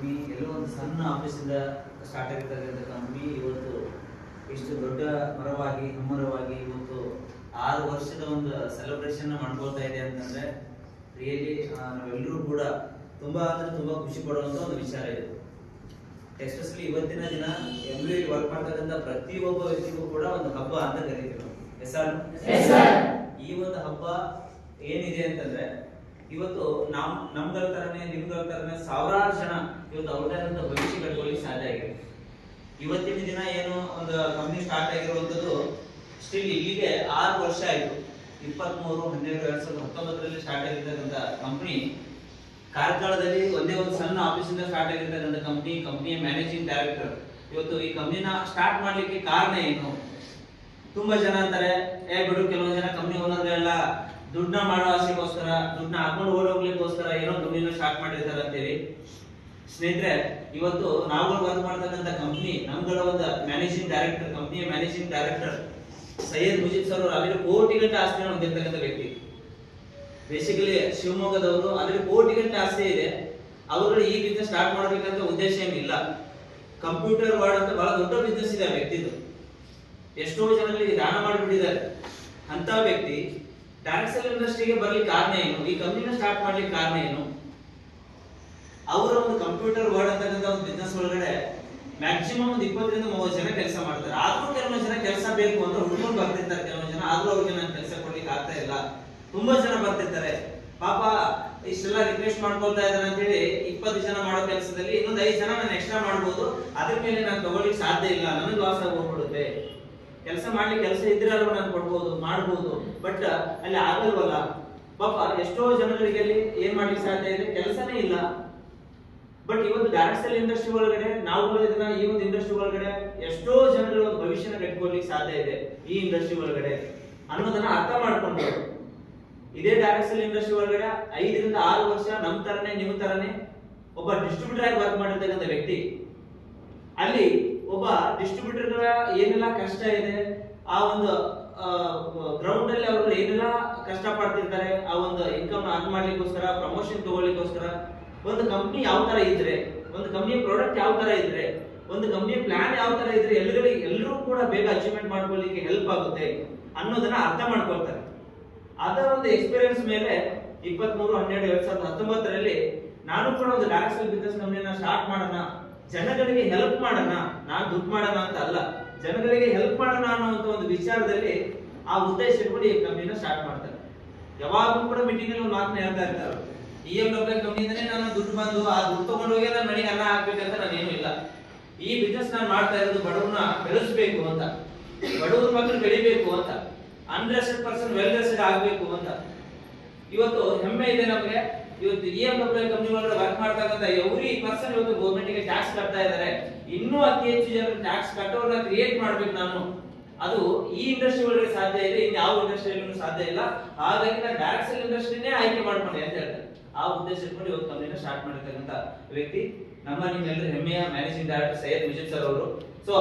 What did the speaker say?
Company, ಎಲ್ಲೋ ಒಂದು ಸಣ್ಣ ಆಫೀಸಿಂದ ಸ್ಟಾರ್ಟ್ ಆಗಿರ್ತಕ್ಕಂಥ ಕಂಪ್ನಿ ಇವತ್ತು ಇಷ್ಟು ದೊಡ್ಡ ಮರವಾಗಿ ಹೆಮ್ಮರವಾಗಿ ಇವತ್ತು 6 ವರ್ಷದ ಒಂದು ಸೆಲೆಬ್ರೇಷನ್ ಮಾಡ್ಕೊಳ್ತಾ ಇದೆ ಅಂತಂದ್ರೆ ರಿಯಲಿ ನಾವೆಲ್ಲರೂ ಕೂಡ ತುಂಬಾ ಅಂದ್ರೆ ತುಂಬಾ ಖುಷಿ ಪಡುವಂತ ಒಂದು ವಿಚಾರ ಇದು. ಎಸ್ಪೆಷಲಿ ಇವತ್ತಿನ ದಿನ MBA ವರ್ಕ್ ಮಾಡ್ತಕ್ಕಂಥ ಪ್ರತಿಯೊಬ್ಬ ವ್ಯಕ್ತಿಗೂ ಕೂಡ ಒಂದು ಹಬ್ಬ ಅಂತ ಕರೀತೀವಿ ನಾವು. ಈ ಒಂದು ಹಬ್ಬ ಏನಿದೆ ಅಂತಂದ್ರೆ ಇವತ್ತು ನಮ್ಗಳ ತರನೇ ನಿಮ್ಗಳ ತರನೇ ಸಾವಿರಾರು ಜನ ಇವತ್ತು ಅವ್ರದೇ ಆದಂತ ಭವಿಷ್ಯ ಕಟ್ಕೊಳ್ಳಿ ಸಾಧ್ಯ ಆಗಿದೆ. ಇವತ್ತಿನ ದಿನ ಏನು ಒಂದು ಕಂಪ್ನಿ ಸ್ಟಾರ್ಟ್ ಆಗಿರುವಂತದ್ದು ಸ್ಟಿಲ್ ಇಲ್ಲಿಗೆ 6 ವರ್ಷ ಆಯ್ತು. 23/12/2019 ಸ್ಟಾರ್ಟ್ ಆಗಿರ್ತಕ್ಕಂಥ ಕಂಪ್ನಿ ಕಾರ್ಕಳದಲ್ಲಿ ಒಂದೇ ಒಂದು ಸಣ್ಣ ಆಫೀಸಿಂದ ಸ್ಟಾರ್ಟ್ ಆಗಿರ್ತಕ್ಕಂಥ ಕಂಪ್ನಿಯ ಮ್ಯಾನೇಜಿಂಗ್ ಡೈರೆಕ್ಟರ್ ಇವತ್ತು ಈ ಕಂಪ್ನಿನ ಸ್ಟಾರ್ಟ್ ಮಾಡ್ಲಿಕ್ಕೆ ಕಾರಣ ಏನು? ತುಂಬಾ ಜನ ಅಂತಾರೆ ಬಿಡು, ಕೆಲವೊಂದು ಜನ ಕಂಪ್ನಿ ಓನರ್ಗಳೆಲ್ಲ ದುಡ್ಡನ್ನ ಮಾಡೋ ಆಸೆಗೋಸ್ಕರ, ದುಡ್ಡನ್ನ ಹಾಕೊಂಡು ಓಡೋಗ್ಲಿಕ್ಕೋಸ್ಕರ ಏನೋ ದುಡ್ಡಿನ ಸ್ಟಾರ್ಟ್ ಮಾಡಿರ್ತಾರೆ ಅಂತೇಳಿ. ಸ್ನೇಹಿತರೆ, ಇವತ್ತು ನಾವು ವರ್ಕ್ ಮಾಡ್ತಕ್ಕಂಥ ಕಂಪ್ನಿ ನಮ್ಗಳ ಒಂದು ಕಂಪ್ನಿಯ managing director Syed Mujeeb sir ಅವರು ಅಲ್ಲಿ ಕೋಟಿಗಟ್ಟಲೆ ಆಸ್ತಿಯನ್ನು ಹೊಂದಿರತಕ್ಕಂಥ ವ್ಯಕ್ತಿ. ಬೇಸಿಕಲಿ ಶಿವಮೊಗ್ಗದವರು, ಅಲ್ಲಿ ಕೋಟಿಗಟ್ಟಲೆ ಆಸ್ತಿ ಇದೆ. ಅವರು ಈ ಬಿಸ್ನೆಸ್ ಸ್ಟಾರ್ಟ್ ಮಾಡಬೇಕಂತ ಉದ್ದೇಶ ಏನಿಲ್ಲ. ಕಂಪ್ಯೂಟರ್ ವರ್ಡ್ ಅಂತ ಬಹಳ ದೊಡ್ಡ ಬಿಸ್ನೆಸ್ ಇದೆ ಆ ವ್ಯಕ್ತಿದು. ಎಷ್ಟೋ ಜನರಿಗೆ ದಾನ ಮಾಡಿಬಿಟ್ಟಿದ್ದಾರೆ. ಅಂತ ವ್ಯಕ್ತಿ ಡೈರೆಕ್ಟ್ ಸೇಲ್ ಇಂಡಸ್ಟ್ರಿಗೆ ಬರ್ಲಿಕ್ಕೆ ಕಾರಣ ಏನು? ಈ ಕಂಪ್ನಿನ ಸ್ಟಾರ್ಟ್ ಮಾಡ್ಲಿಕ್ಕೆ ಕಾರಣ ಏನು? ಅವರ ಒಂದು ಕಂಪ್ಯೂಟರ್ ವರ್ಡ್ ಅಂತಕ್ಕಂಥ ಒಂದು ಬಿಸ್ನೆಸ್ ಒಳಗಡೆ ಮ್ಯಾಕ್ಸಿಮಮ್ ಒಂದು 20-30 ಜನ ಕೆಲಸ ಮಾಡ್ತಾರೆ. ಆದ್ರೂ ಕೆಲವೊಂದು ಜನ ಕೆಲಸ ಬೇಕು ಅಂದ್ರೆ ಹುಡ್ಕೊಂಡು ಬರ್ತಿರ್ತಾರೆ. ಕೆಲವೊಂದು ಜನ ಆದ್ರೂ ಅವ್ರಿಗೆ ನಾನು ಕೆಲಸ ಕೊಡ್ಲಿಕ್ಕೆ ಆಗ್ತಾ ಇಲ್ಲ. ತುಂಬಾ ಜನ ಬರ್ತಿರ್ತಾರೆ. ಪಾಪ ಇಷ್ಟೆಲ್ಲ ರಿಕ್ವೆಸ್ಟ್ ಮಾಡ್ಕೊಳ್ತಾ ಇದ್ದಾರೆ ಅಂತ ಹೇಳಿ 20 ಜನ ಮಾಡೋ ಕೆಲಸದಲ್ಲಿ ಇನ್ನೊಂದು 5 ಜನ ನಾನು ಎಕ್ಸ್ಟ್ರಾ ಮಾಡ್ಬೋದು. ಅದ್ರ ಮೇಲೆ ನಾನು ತಗೊಳ್ಳಿಕ್ಕೆ ಸಾಧ್ಯ ಇಲ್ಲ, ನನಗೆ ಲಾಸ್ ಆಗಿ ಹೋಗ್ಬಿಡುತ್ತೆ. ಕೆಲಸ ಮಾಡ್ಲಿಕ್ಕೆ ಕೆಲಸ ಇದ್ರೆ ಅಲ್ವಾ ನಾನು ಕೊಡ್ಬೋದು, ಮಾಡ್ಬೋದು, ಬಟ್ ಅಲ್ಲಿ ಆಗಲ್ವಲ್ಲ. ಪಾಪ ಎಷ್ಟೋ ಜನಗಳಿಗೆ ಅಲ್ಲಿ ಏನ್ ಮಾಡ್ಲಿಕ್ಕೆ ಸಾಧ್ಯ ಇದೆ, ಕೆಲಸನೇ ಇಲ್ಲ. ಬಟ್ ಇವತ್ತು ಡೈರೆಕ್ಟ್ ಸೇಲ್ ಇಂಡಸ್ಟ್ರಿ ಒಳಗಡೆ ನಾವು ಈ ಒಂದು ಇಂಡಸ್ಟ್ರಿ ಒಳಗಡೆ ಎಷ್ಟೋ ಜನಗಳ ಒಂದು ಭವಿಷ್ಯನ ಕಟ್ಕೊಳ್ಲಿಕ್ಕೆ ಸಾಧ್ಯ ಇದೆ ಈ ಇಂಡಸ್ಟ್ರಿ ಒಳಗಡೆ ಅನ್ನೋದನ್ನ ಅರ್ಥ ಮಾಡ್ಕೊಂಡು ಇದೇ ಡೈರೆಕ್ಟ್ ಸೇಲ್ ಇಂಡಸ್ಟ್ರಿ ಒಳಗಡೆ 5-6 ವರ್ಷ ನಮ್ ತರನೇ ನಿಮ್ ತರನೇ ಒಬ್ಬ ಡಿಸ್ಟ್ರಿಬ್ಯೂಟರ್ ಆಗಿ ವರ್ಕ್ ಮಾಡಿರ್ತಕ್ಕಂಥ ವ್ಯಕ್ತಿ. ಅಲ್ಲಿ ಒಬ್ಬ ಡಿಸ್ಟ್ರಿಬ್ಯೂಟರ್ ಏನೆಲ್ಲ ಕಷ್ಟ ಇದೆ, ಆ ಒಂದು ಗ್ರೌಂಡ್ ಅಲ್ಲಿ ಅವರು ಏನೆಲ್ಲ ಕಷ್ಟ ಪಡ್ತಿರ್ತಾರೆ, ಆ ಒಂದು ಇನ್ಕಮ್ ಅರ್ನ್ ಮಾಡ್ಲಿಕ್ಕೋಸ್ಕರ, ಪ್ರಮೋಷನ್ ತಗೊಳ್ಳಿಕ್ಕೋಸ್ಕರ, ಒಂದು ಕಂಪ್ನಿ ಯಾವ ತರ ಇದ್ರೆ, ಒಂದು ಕಂಪ್ನಿಯ ಪ್ರಾಡಕ್ಟ್ ಯಾವ ತರ ಇದ್ರೆ, ಒಂದು ಕಂಪ್ನಿಯ ಪ್ಲಾನ್ ಯಾವ ತರ ಇದ್ರೆ ಎಲ್ಲರೂ ಕೂಡ ಬೇಗ ಅಚೀವ್ಮೆಂಟ್ ಮಾಡ್ಕೊಳ್ಳಿಕ್ಕೆ ಹೆಲ್ಪ್ ಆಗುತ್ತೆ ಅನ್ನೋದನ್ನ ಅರ್ಥ ಮಾಡ್ಕೊಳ್ತಾರೆ. ಅದರ ಒಂದು ಎಕ್ಸ್ಪೀರಿಯನ್ಸ್ ಮೇಲೆ 23/12/2019 ನಾನು ಕೂಡ ಒಂದು ಡೈರೆಕ್ಟ್ ಸೇಲ್ ಬಿಸ್ನೆಸ್ ಕಂಪ್ನಿನ ಸ್ಟಾರ್ಟ್ ಮಾಡೋಣ, ಜನಗಳಿಗೆ ಹೆಲ್ಪ್ ಮಾಡೋಣ, ನಾನು ದುಡ್ಡು ಮಾಡೋಣ ಅಂತ ಅಲ್ಲ, ಜನಗಳಿಗೆ ಹೆಲ್ಪ್ ಮಾಡೋಣ ಅನ್ನೋ ಒಂದು ವಿಚಾರದಲ್ಲಿ ಆ ಉದ್ದೇಶ ಇಟ್ಕೊಂಡು ಈ ಕಂಪ್ನಿನ ಸ್ಟಾರ್ಟ್ ಮಾಡ್ತಾರೆ. ಯಾವಾಗಲೂ ಕೂಡ ಮೀಟಿಂಗ್ ಅಲ್ಲಿ ಒಂದು ಮಾತನ್ನ ಹೇಳ್ತಾ ಇರ್ತಾರೆ, EMW ಕಂಪ್ನಿಯಿಂದನೇ ನಾನು ದುಡ್ಡು ಬಂದು ಆ ದುಡ್ಡು ತಗೊಂಡೋಗಿ ನನ್ನ ಮನೆಗೆ ಅನ್ನ ಹಾಕ್ಬೇಕಂತ ನಾನೇನು ಇಲ್ಲ. ಈ ಬಿಸ್ನೆಸ್ ನಾನು ಮಾಡ್ತಾ ಇರೋದು ಬಡವ್ರನ್ನ ಬೆಳೆಸಬೇಕು ಅಂತ, ಬಡವ್ರ ಮಕ್ಕಳು ಬೆಳಿಬೇಕು ಅಂತ, ಅನ್ರೆಸ್ಟೆಡ್ ಪರ್ಸನ್ ವೆಲ್ ರೆಸ್ಟೆಡ್ ಆಗಬೇಕು ಅಂತ. ಇವತ್ತು ಹೆಮ್ಮೆ ಇದೆ ನಮಗೆ. ಇವತ್ತು EMW ಕಂಪನಿ ಒಳಗಡೆ ವರ್ಕ್ ಮಾಡ್ತಕ್ಕಂಥ ಎವ್ರಿ ಪರ್ಸನ್ ಇವತ್ತು ಗೌರ್ಮೆಂಟ್ ಗೆ ಟ್ಯಾಕ್ಸ್ ಕಟ್ತಾ ಇದ್ದಾರೆ. ಇನ್ನೂ ಅತಿ ಹೆಚ್ಚು ಜನರು ಟ್ಯಾಕ್ಸ್ ಕಟ್ಟೋರ್ನ ಕ್ರಿಯೇಟ್ ಮಾಡ್ಬೇಕು ನಾನು. ಅದು ಈ ಇಂಡಸ್ಟ್ರಿ ಒಳಗಡೆ ಸಾಧ್ಯ ಇದೆ, ಇನ್ನು ಯಾವ ಇಂಡಸ್ಟ್ರಿಯಲ್ಲೂ ಸಾಧ್ಯ ಇಲ್ಲ. ಹಾಗಾಗಿ ನಾನು ಡೈರೆಕ್ಟ್ ಸೇಲ್ ಇಂಡಸ್ಟ್ರಿನೇ ಆಯ್ಕೆ ಮಾಡ್ಕೊಂಡೆ ಅಂತ ಹೇಳ್ತಾರೆ. ಆ ಉದ್ದೇಶ ಇಟ್ಕೊಂಡು ಇವತ್ತು ಕಂಪನಿನ ಸ್ಟಾರ್ಟ್ ಮಾಡಿರ್ತಕ್ಕಂಥ ವ್ಯಕ್ತಿ ನಮ್ಮ ನಿಮ್ಮೆಲ್ಲರ ಹೆಮ್ಮೆಯ managing director Syed Mujeeb sir ಅವರು. ಸೊ